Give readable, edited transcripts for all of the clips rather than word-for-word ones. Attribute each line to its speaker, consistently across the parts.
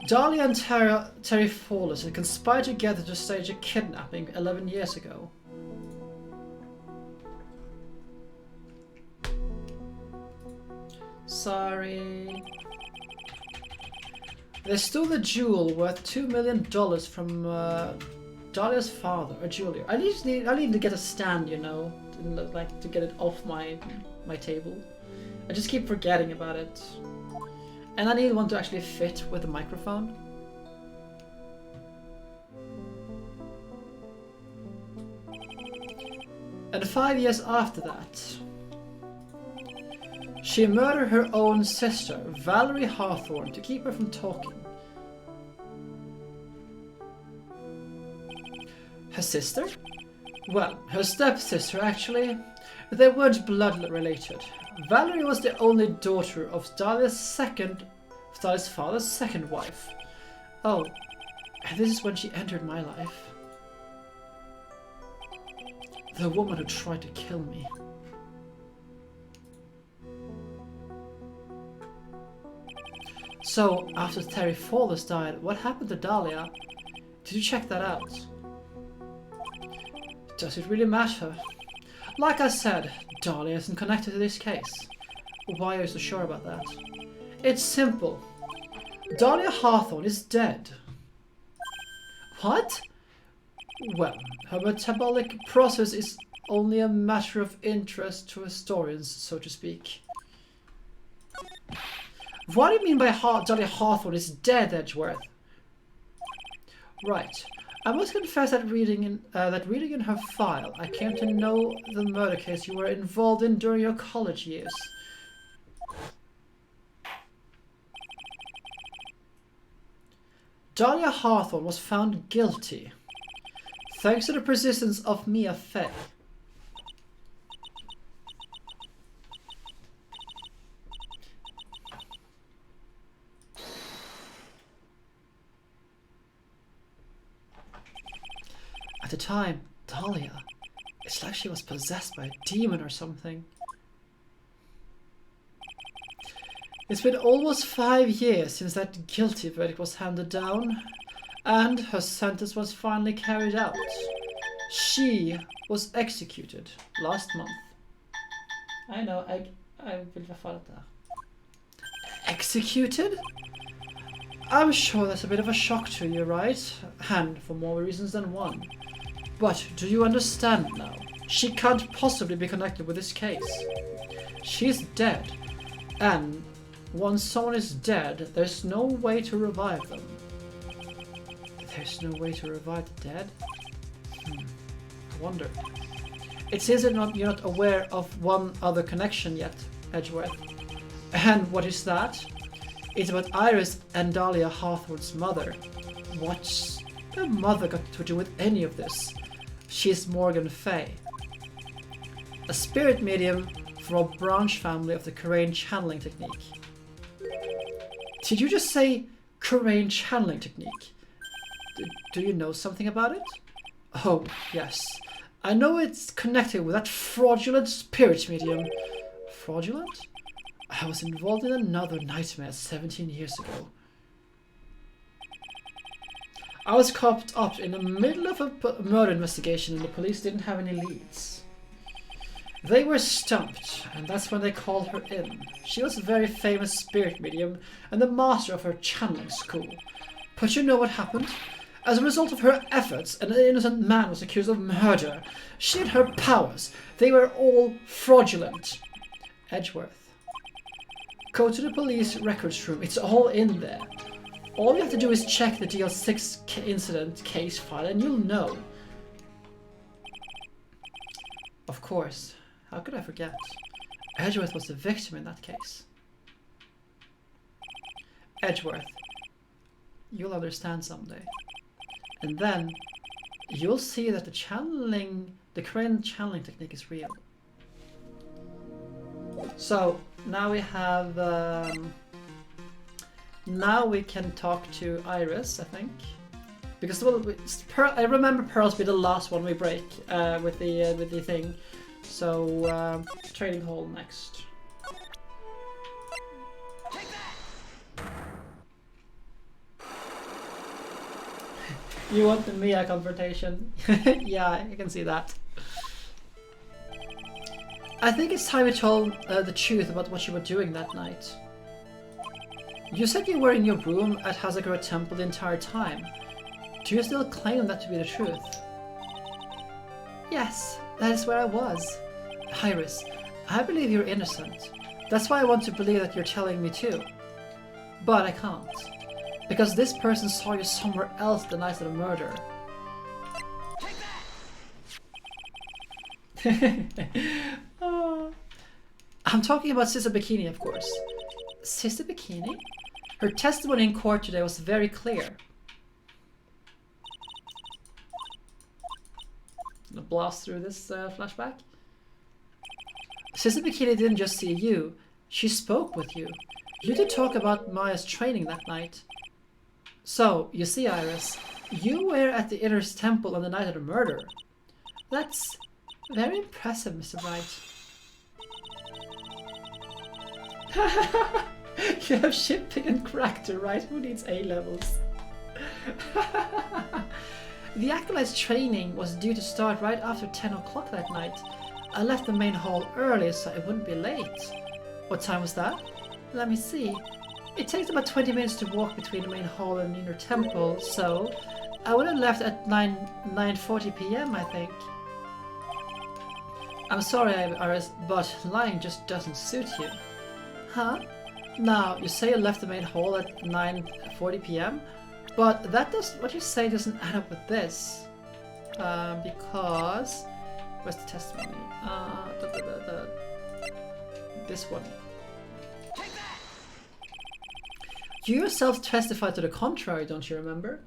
Speaker 1: Dahlia and Terry Fawless had conspired together to stage a kidnapping 11 years ago. Sorry. They stole the jewel worth $2 million from Dahlia's father, a jeweler. I need to get a stand, you know, to get it off my table. I just keep forgetting about it. And I need one to actually fit with the microphone. And 5 years after that, she murdered her own sister, Valerie Hawthorne, to keep her from talking. Her sister? Well, her stepsister, actually. They weren't blood related. Valerie was the only daughter of Dahlia's father's second wife. Oh, and this is when she entered my life. The woman who tried to kill me. So, after Terry Fawless died, what happened to Dahlia? Did you check that out? Does it really matter? Like I said, Dahlia isn't connected to this case. Why are you so sure about that? It's simple. Dahlia Hawthorne is dead. What? Well, her metabolic process is only a matter of interest to historians, so to speak. What do you mean by Dahlia Hawthorne is dead, Edgeworth? Right. I must confess that reading in her file, I came to know the murder case you were involved in during your college years. Dahlia Hawthorne was found guilty, thanks to the persistence of Mia Fey. At the time, Dahlia, it's like she was possessed by a demon or something. It's been almost 5 years since that guilty verdict was handed down, and her sentence was finally carried out. She was executed last month. I know, I will follow that. Executed? I'm sure that's a bit of a shock to you, right? And for more reasons than one. But do you understand now? She can't possibly be connected with this case. She's dead. And once someone is dead, there's no way to revive them. There's no way to revive the dead? I wonder. It seems that you're not aware of one other connection yet, Edgeworth. And what is that? It's about Iris and Dahlia Hawthorne's mother. What's the mother got to do with any of this? She's Morgan Fay, a spirit medium from a branch family of the Karain channeling technique. Did you just say Karain channeling technique? Do you know something about it? Oh, yes. I know it's connected with that fraudulent spirit medium. Fraudulent? I was involved in another nightmare 17 years ago. I was caught up in the middle of a murder investigation and the police didn't have any leads. They were stumped, and that's when they called her in. She was a very famous spirit medium and the master of her channeling school. But you know what happened? As a result of her efforts, an innocent man was accused of murder. She and her powers, they were all fraudulent. Edgeworth. Go to the police records room, it's all in there. All you have to do is check the DL6 incident case file and you'll know. Of course. How could I forget? Edgeworth was the victim in that case. Edgeworth. You'll understand someday. And then you'll see that the Karain channeling technique is real. So now we have now we can talk to Iris, I think, because I remember Pearl's be the last one we break with the thing. So trading hall next. You want the Mia confrontation? Yeah, I can see that. I think it's time you told the truth about what you were doing that night. You said you were in your room at Hazakura Temple the entire time. Do you still claim that to be the truth? Yes, that is where I was. Iris, I believe you're innocent. That's why I want to believe that you're telling me too. But I can't. Because this person saw you somewhere else the night of the murder. Oh. I'm talking about Sister Bikini, of course. Sister Bikini? Her testimony in court today was very clear. Gonna blast through this flashback. Sister Bikini didn't just see you, she spoke with you. You did talk about Maya's training that night. So, you see, Iris, you were at the Inner Temple on the night of the murder. That's very impressive, Mr. Wright. You have shipping and character, right? Who needs A-levels? The Acolyte's training was due to start right after 10 o'clock that night. I left the main hall early so I wouldn't be late. What time was that? Let me see. It takes about 20 minutes to walk between the main hall and the Inner Temple, so I would have left at 9:40 p.m. I think. I'm sorry, Iris, but lying just doesn't suit you. Huh? Now, you say you left the main hall at 9:40 p.m., but that does what you say doesn't add up with this. Because where's the testimony? This one. You yourself testified to the contrary, don't you remember?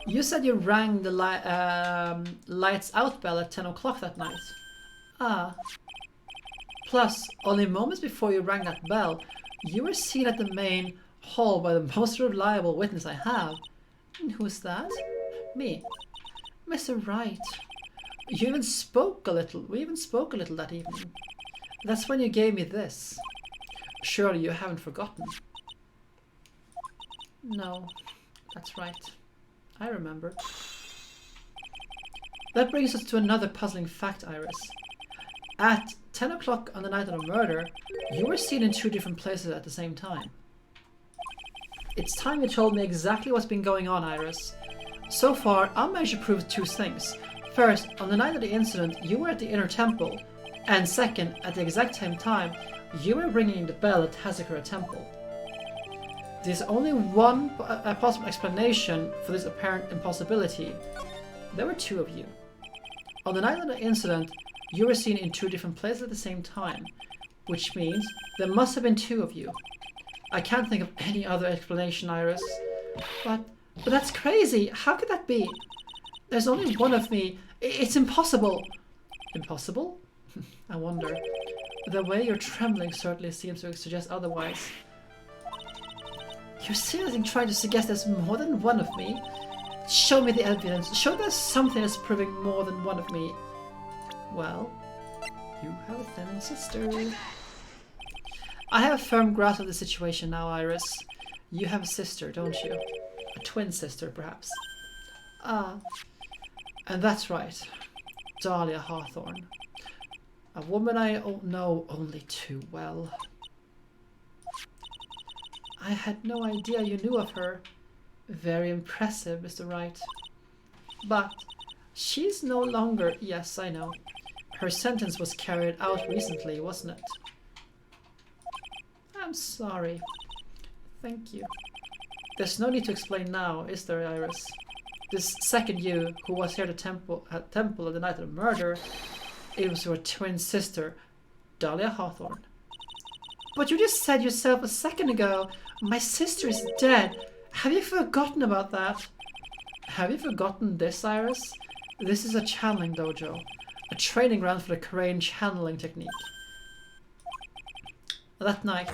Speaker 1: You said you rang the lights out bell at 10 o'clock that night. Ah. Plus, only moments before you rang that bell, you were seen at the main hall by the most reliable witness I have. And who's that? Me. Mr. Wright. You even spoke a little. We even spoke a little that evening. That's when you gave me this. Surely you haven't forgotten. No, that's right. I remember. That brings us to another puzzling fact, Iris. At 10 o'clock on the night of the murder, you were seen in two different places at the same time. It's time you told me exactly what's been going on, Iris. So far, I've managed to prove two things. First, on the night of the incident, you were at the Inner Temple. And second, at the exact same time, you were ringing the bell at Hazakura Temple. There's only one possible explanation for this apparent impossibility. There were two of you. On the night of the incident, you were seen in two different places at the same time, which means there must have been two of you. I can't think of any other explanation, Iris. But that's crazy. How could that be? There's only one of me. It's impossible. Impossible? I wonder. The way you're trembling certainly seems to suggest otherwise. You're seriously trying to suggest there's more than one of me? Show me the evidence. Show there's something that's proving more than one of me. Well, you have a thin sister. I have a firm grasp of the situation now, Iris. You have a sister, don't you? A twin sister, perhaps. Ah, and that's right. Dahlia Hawthorne. A woman I know only too well. I had no idea you knew of her. Very impressive, Mr. Wright. But she's no longer... Yes, I know. Her sentence was carried out recently, wasn't it? I'm sorry. Thank you. There's no need to explain now, is there, Iris? This second you, who was here at the temple on the night of the murder, it was your twin sister, Dahlia Hawthorne. But you just said yourself a second ago, my sister is dead. Have you forgotten about that? Have you forgotten this, Iris? This is a channeling dojo, a training ground for the Korean channeling technique. That night,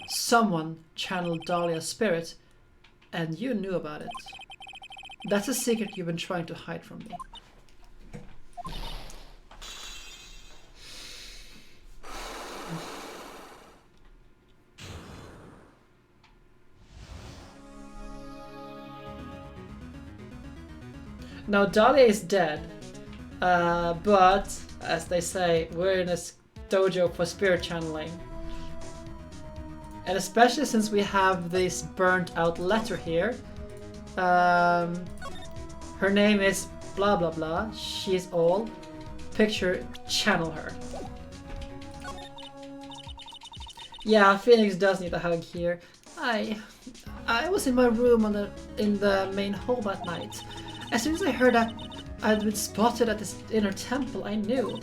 Speaker 1: someone channeled Dahlia's spirit, and you knew about it. That's a secret you've been trying to hide from me. No, Dahlia is dead. But, as they say, we're in a dojo for spirit channeling. And especially since we have this burnt out letter here. Her name is blah blah blah. She's all. Picture, channel her. Yeah, Phoenix does need a hug here. I was in my room in the main hall that night. As soon as I heard that I'd been spotted at this inner temple, I knew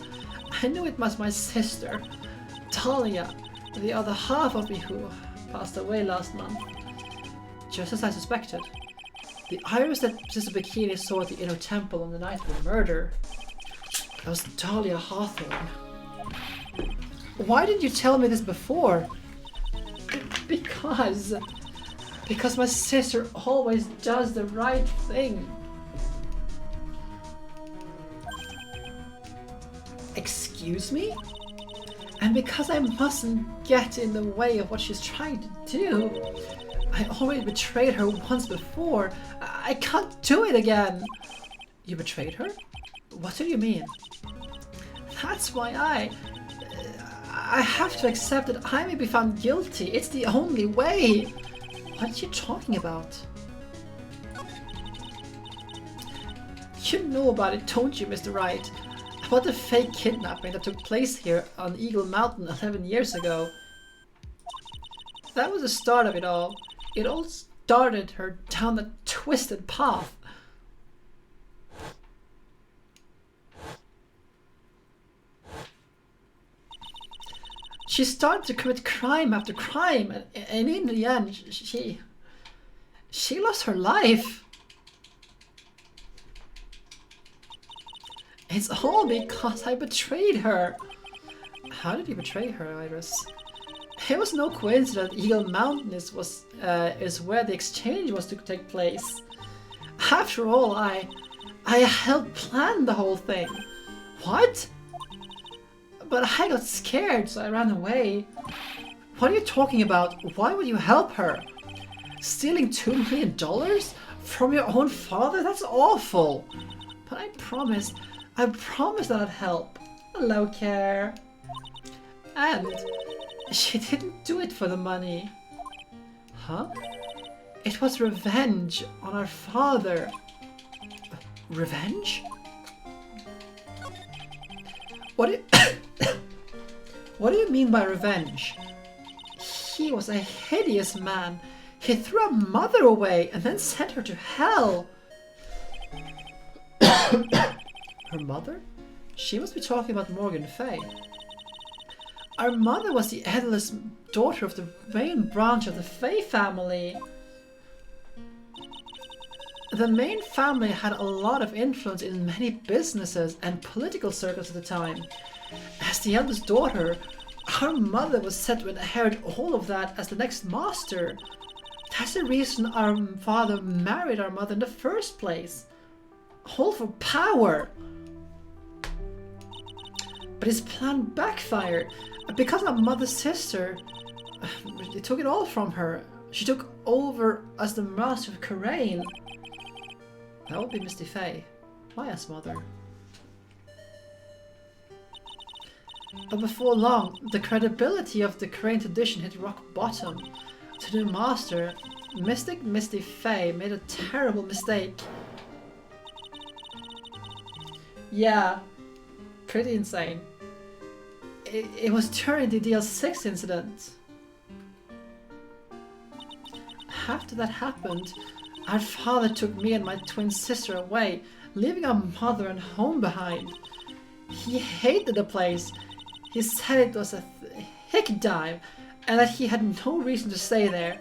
Speaker 1: it was my sister, Talia, the other half of me who passed away last month. Just as I suspected. The iris that Sister Bikini saw at the inner temple on the night of the murder. That was Talia Hawthorne. Why didn't you tell me this before? Because my sister always does the right thing. Excuse me? And because I mustn't get in the way of what she's trying to do. I already betrayed her once before. I can't do it again. You betrayed her? What do you mean? That's why I have to accept that I may be found guilty. It's the only way. What are you talking about? You know about it, don't you, Mr. Wright? About the fake kidnapping that took place here on Eagle Mountain 11 years ago. That was the start of it all. It all started her down that twisted path. She started to commit crime after crime, and in the end, she lost her life. It's all because I betrayed her. How did you betray her, Iris? It was no coincidence that Eagle Mountain is where the exchange was to take place. After all, I helped plan the whole thing. What? But I got scared, so I ran away. What are you talking about? Why would you help her? Stealing $2 million from your own father? That's awful. But I promised that I'd help. Hello, Care. And she didn't do it for the money. Huh? It was revenge on our father. Revenge? What do you mean by revenge? He was a hideous man. He threw our mother away and then sent her to hell. Her mother? She must be talking about Morgan Fay. Our mother was the eldest daughter of the main branch of the Fay family. The main family had a lot of influence in many businesses and political circles at the time. As the eldest daughter, our mother was set to inherit all of that as the next master. That's the reason our father married our mother in the first place. All for power. But his plan backfired. Because our mother's sister, they took it all from her. She took over as the master of Karain. That would be Misty Fay, Maya's mother. But before long, the credibility of the Karain tradition hit rock bottom. To the master, Mystic Misty Fay made a terrible mistake. Yeah, pretty insane. It was during the DL6 incident. After that happened, our father took me and my twin sister away, leaving our mother and home behind. He hated the place. He said it was a hick dive and that he had no reason to stay there.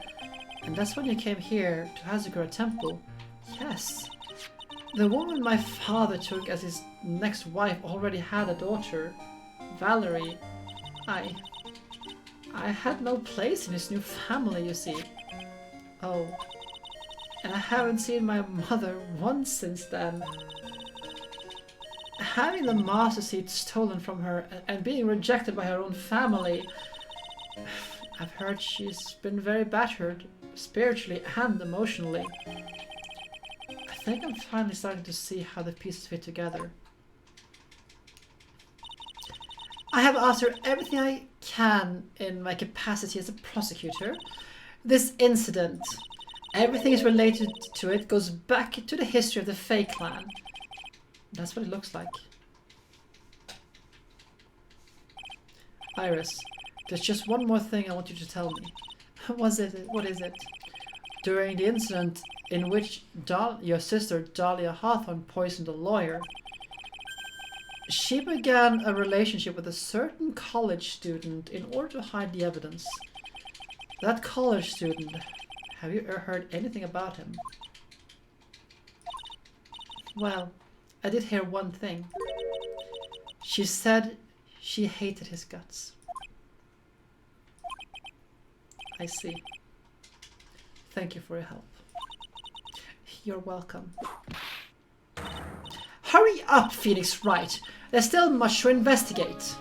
Speaker 1: And that's when he came here to Hazakura Temple. Yes. The woman my father took as his next wife already had a daughter, Valerie. I had no place in his new family, you see. Oh. And I haven't seen my mother once since then. Having the master seat stolen from her and being rejected by her own family, I've heard she's been very battered, spiritually and emotionally. think I'm finally starting to see how the pieces fit together. I have asked her everything I can in my capacity as a prosecutor. This incident, everything is related to it, goes back to the history of the Fae clan. That's what it looks like. Iris, there's just one more thing I want you to tell me. What is it? During the incident in which your sister Dahlia Hawthorne poisoned a lawyer, she began a relationship with a certain college student in order to hide the evidence. That college student, have you ever heard anything about him? Well, I did hear one thing. She said she hated his guts. I see. Thank you for your help. You're welcome. Hurry up, Phoenix Wright. There's still much to investigate.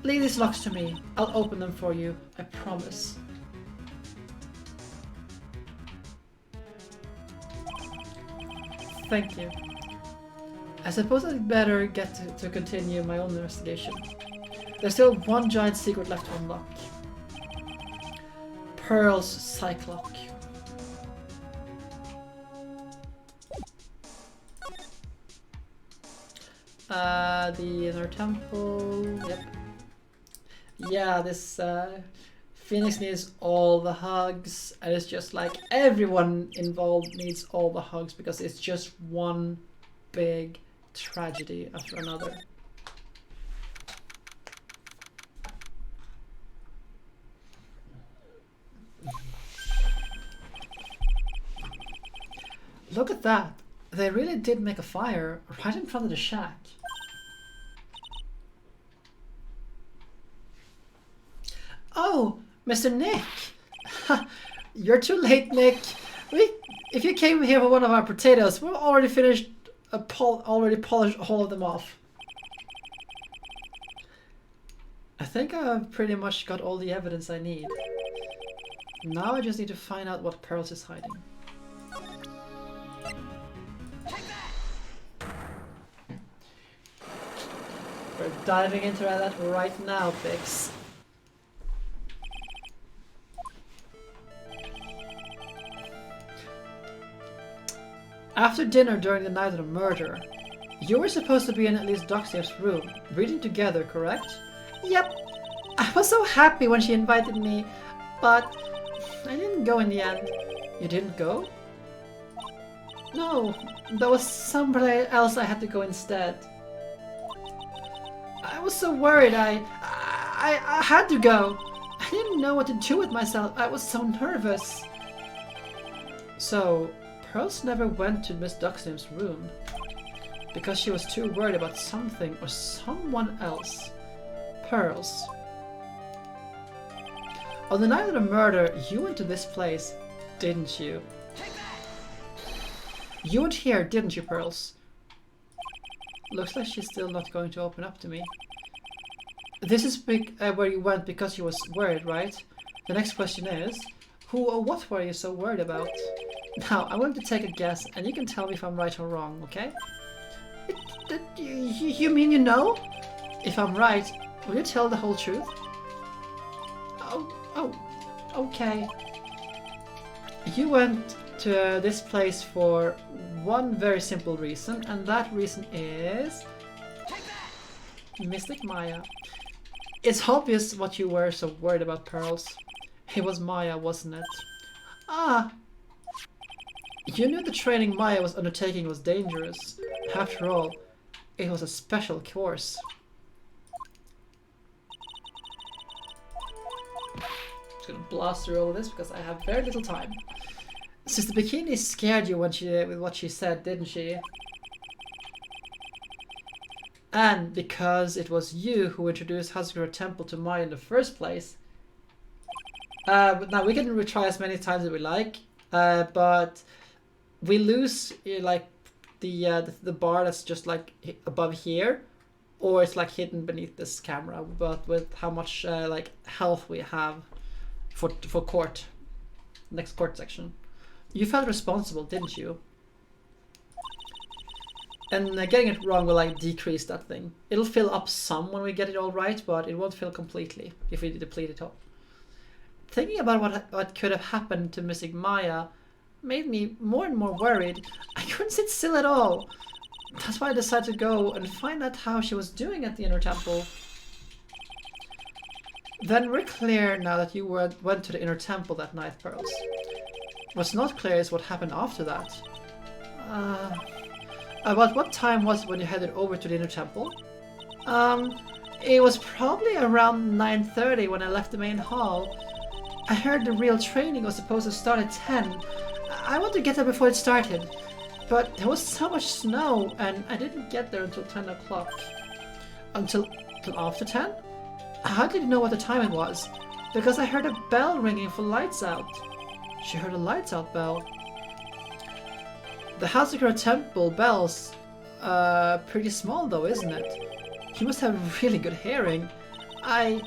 Speaker 1: Leave these locks to me. I'll open them for you. I promise. Thank you. I suppose I'd better get to continue my own investigation. There's still one giant secret left to unlock. Pearl's Cyclock. The inner temple. Yep. Yeah, this Phoenix needs all the hugs, and it's just like everyone involved needs all the hugs because it's just one big tragedy after another. Look at that. They really did make a fire right in front of the shack. Oh, Mr. Nick. You're too late, Nick. If you came here for one of our potatoes, we've already finished, already polished all of them off. I think I've pretty much got all the evidence I need. Now I just need to find out what Pearls is hiding. We're diving into that right now, Bix. After dinner during the night of the murder, you were supposed to be in at least Doxier's room, reading together, correct? Yep. I was so happy when she invited me, but I didn't go in the end. You didn't go? No, there was somebody else I had to go instead. I was so worried, I had to go. I didn't know what to do with myself. I was so nervous. So, Pearls never went to Miss Duxim's room because she was too worried about something or someone else. Pearls. On the night of the murder, you went to this place, didn't you? You went here, didn't you, Pearls? Looks like she's still not going to open up to me. This is where you went because you was worried, right? The next question is, who or what were you so worried about? Now, I'm going to take a guess, and you can tell me if I'm right or wrong, okay? You mean you know? If I'm right, will you tell the whole truth? Oh, okay. You went to this place for one very simple reason, and that reason is... Mystic Maya. It's obvious what you were so worried about, Pearls. It was Maya, wasn't it? Ah! You knew the training Maya was undertaking was dangerous. After all, it was a special course. I'm just gonna blast through all of this because I have very little time. Sister Bikini scared you when with what she said, didn't she? And because it was you who introduced Hazgura Temple to Maya in the first place. But now we can retry as many times as we like, but we lose like the bar that's just like above here, or it's like hidden beneath this camera. But with how much like health we have for court, next court section. You felt responsible, didn't you? And getting it wrong will like decrease that thing. It'll fill up some when we get it all right, but it won't fill completely if we deplete it all. Thinking about what could have happened to Mystic Maya made me more and more worried. I couldn't sit still at all. That's why I decided to go and find out how she was doing at the inner temple. Then we're clear now that you went to the inner temple that night, Pearls. What's not clear is what happened after that. About what time was it when you headed over to the inner temple? It was probably around 9:30 when I left the main hall. I heard the real training was supposed to start at 10. I wanted to get there before it started, but there was so much snow and I didn't get there until 10 o'clock. Until after 10? How did you know what the time it was? Because I heard a bell ringing for lights out. She heard a lights out bell. The Hazakura Temple bell's pretty small though, isn't it? You must have really good hearing. I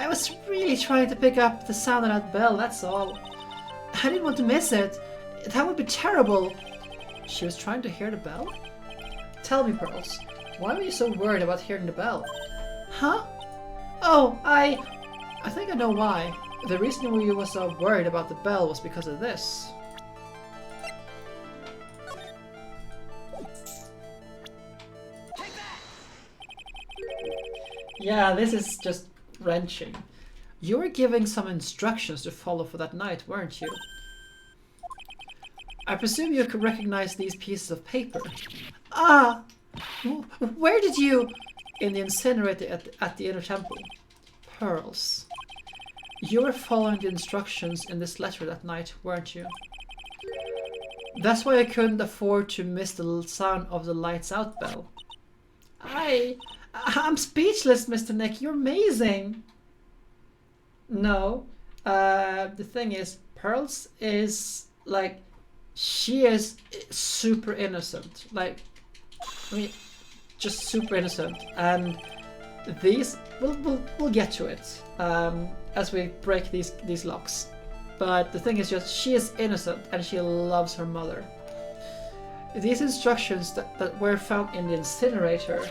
Speaker 1: was really trying to pick up the sound of that bell, that's all. I didn't want to miss it. That would be terrible. She was trying to hear the bell? Tell me, Pearls, why were you so worried about hearing the bell? Huh? Oh, I think I know why. The reason you were so worried about the bell was because of this. Yeah, this is just wrenching. You were giving some instructions to follow for that night, weren't you? I presume you could recognize these pieces of paper. Ah! Where did you... In the incinerator at the inner temple. Pearls. You were following the instructions in this letter that night, weren't you? That's why I couldn't afford to miss the sound of the lights out bell. I'm speechless, Mr. Nick. You're amazing. No. The thing is, Pearls is like, she is super innocent. Like, I mean, just super innocent. And these, we'll get to it as we break these locks. But the thing is just, she is innocent and she loves her mother. These instructions that were found in the incinerator,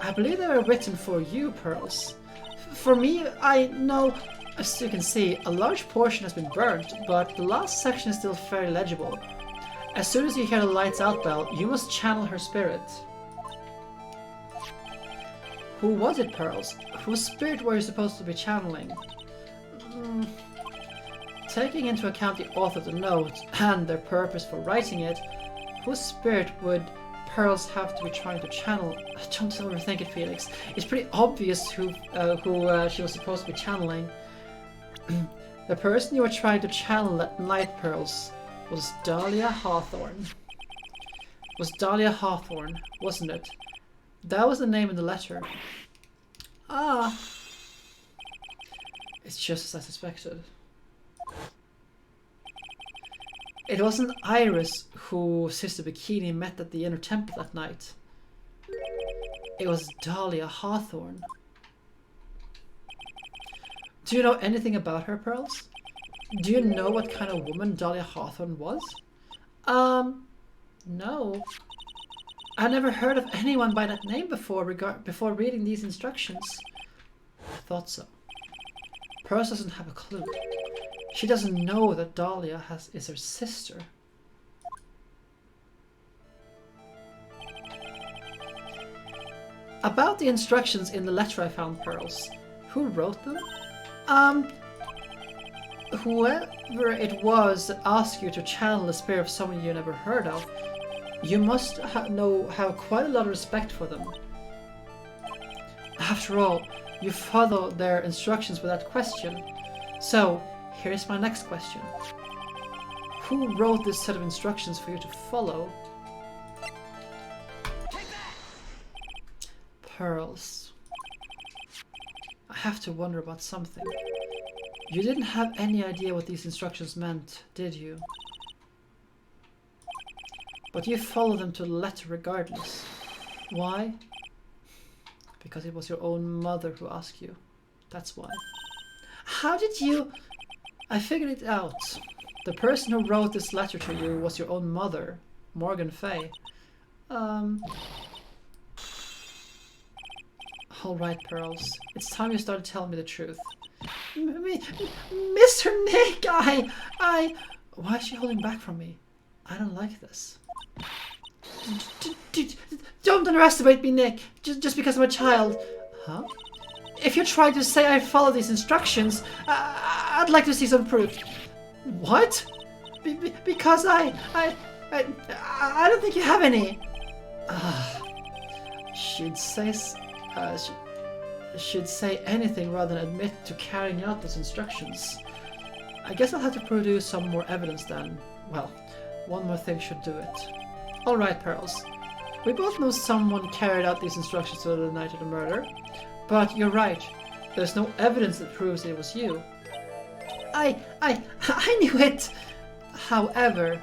Speaker 1: I believe they were written for you, Pearls. For me, I know, as you can see, a large portion has been burnt, but the last section is still fairly legible. As soon as you hear the lights out bell, you must channel her spirit. Who was it, Pearls? Whose spirit were you supposed to be channeling? Taking into account the author of the note and their purpose for writing it, whose spirit would Pearls have to be trying to channel? Don't overthink it, Felix. It's pretty obvious who she was supposed to be channeling. The person you were trying to channel that night, Pearls, was Dahlia Hawthorne. Was Dahlia Hawthorne, wasn't it? That was the name in the letter. Ah. It's just as I suspected. It wasn't Iris who Sister Bikini met at the inner temple that night. It was Dahlia Hawthorne. Do you know anything about her, Pearls? Do you know what kind of woman Dahlia Hawthorne was? No. I never heard of anyone by that name before reading these instructions. I thought so. Pearls doesn't have a clue. She doesn't know that Dahlia is her sister. About the instructions in the letter I found, Pearls, who wrote them? Whoever it was that asked you to channel the spirit of someone you never heard of, you must have quite a lot of respect for them. After all, you follow their instructions without question. So, here's my next question. Who wrote this set of instructions for you to follow? Pearls. I have to wonder about something. You didn't have any idea what these instructions meant, did you? But you followed them to the letter regardless. Why? Because it was your own mother who asked you. That's why. How did you... I figured it out. The person who wrote this letter to you was your own mother, Morgan Fay. Alright, Pearls. It's time you started telling me the truth. Mr. Nick, Why is she holding back from me? I don't like this. Don't underestimate me, Nick, just because I'm a child. Huh? If you're trying to say I follow these instructions, I'd like to see some proof. What? Because I don't think you have any. She'd say anything rather than admit to carrying out those instructions. I guess I'll have to produce some more evidence then. Well, one more thing should do it. Alright, Pearls. We both know someone carried out these instructions on the night of the murder. But you're right. There's no evidence that proves it was you. I knew it! However,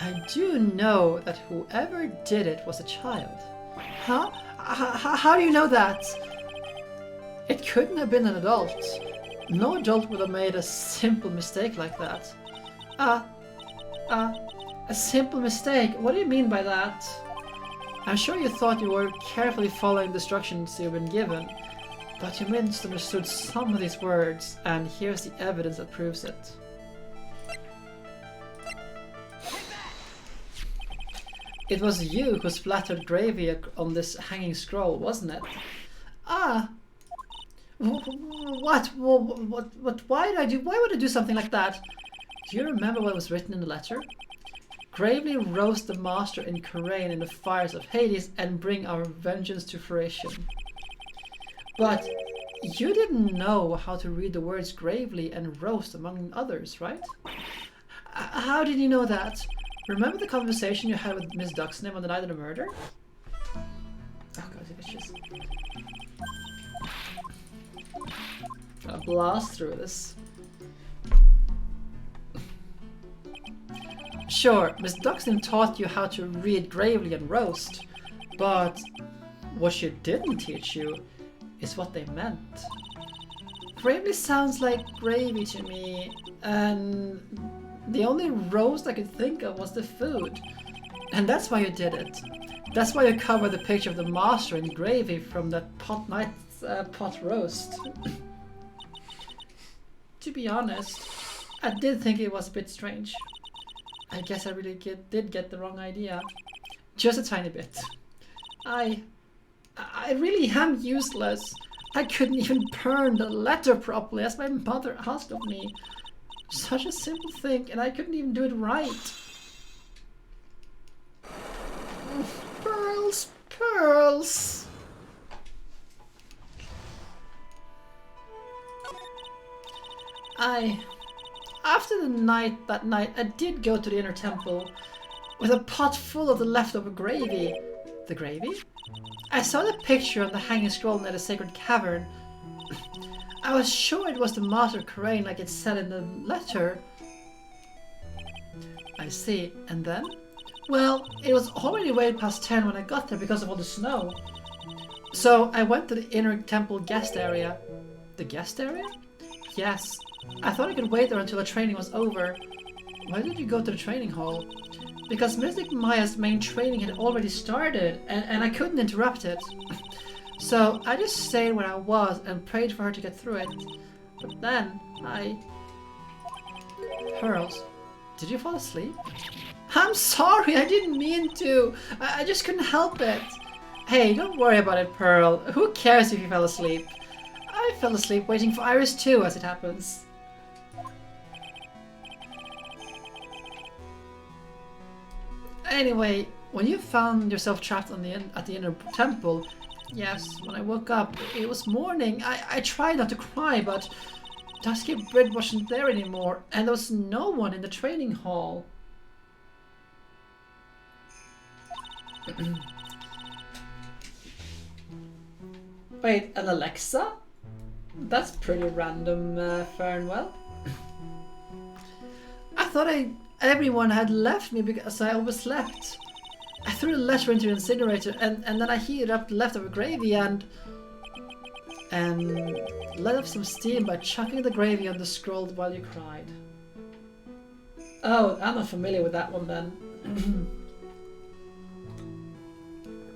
Speaker 1: I do know that whoever did it was a child. Huh? How do you know that? It couldn't have been an adult. No adult would have made a simple mistake like that. A simple mistake? What do you mean by that? I'm sure you thought you were carefully following the instructions you've been given, but you misunderstood some of these words, and here's the evidence that proves it. It was you who splattered gravy on this hanging scroll, wasn't it? What? Why would I do something like that? Do you remember what was written in the letter? Gravely roast the master in Khura'in in the fires of Hades and bring our vengeance to fruition. But you didn't know how to read the words gravely and roast among others, right? How did you know that? Remember the conversation you had with Miss Duxname on the night of the murder? Oh god, it's just... Gonna blast through this. Sure, Miss Duxname taught you how to read gravely and roast, but what she didn't teach you is what they meant. Gravely sounds like gravy to me, and the only roast I could think of was the food. And that's why you did it. That's why you covered the picture of the master in gravy from that pot roast. To be honest, I did think it was a bit strange. I guess I really did get the wrong idea. Just a tiny bit. I really am useless. I couldn't even burn the letter properly as my mother asked of me. Such a simple thing, and I couldn't even do it right. Pearls, Pearls. After that night, I did go to the inner temple with a pot full of the leftover gravy. The gravy? I saw the picture on the hanging scroll near the sacred cavern. I was sure it was the master of Khura'in like it said in the letter. I see. And then? Well, it was already way past 10 when I got there because of all the snow. So I went to the inner temple guest area. The guest area? Yes. I thought I could wait there until the training was over. Why did you go to the training hall? Because Mystic Maya's main training had already started, and I couldn't interrupt it. So I just stayed where I was and prayed for her to get through it. But then, Pearls, did you fall asleep? I'm sorry, I didn't mean to. I just couldn't help it. Hey, don't worry about it, Pearl. Who cares if you fell asleep? I fell asleep waiting for Iris too, as it happens. Anyway, when you found yourself trapped at the inner temple, yes, when I woke up, it was morning. I tried not to cry, but Dusky Brid wasn't there anymore, and there was no one in the training hall. Wait, an Alexa? That's pretty random, Fernwell. I thought everyone had left me because I overslept. I threw the letter into the incinerator and then I heated up the leftover gravy and let off some steam by chucking the gravy on the scroll while you cried. Oh, I'm not familiar with that one then.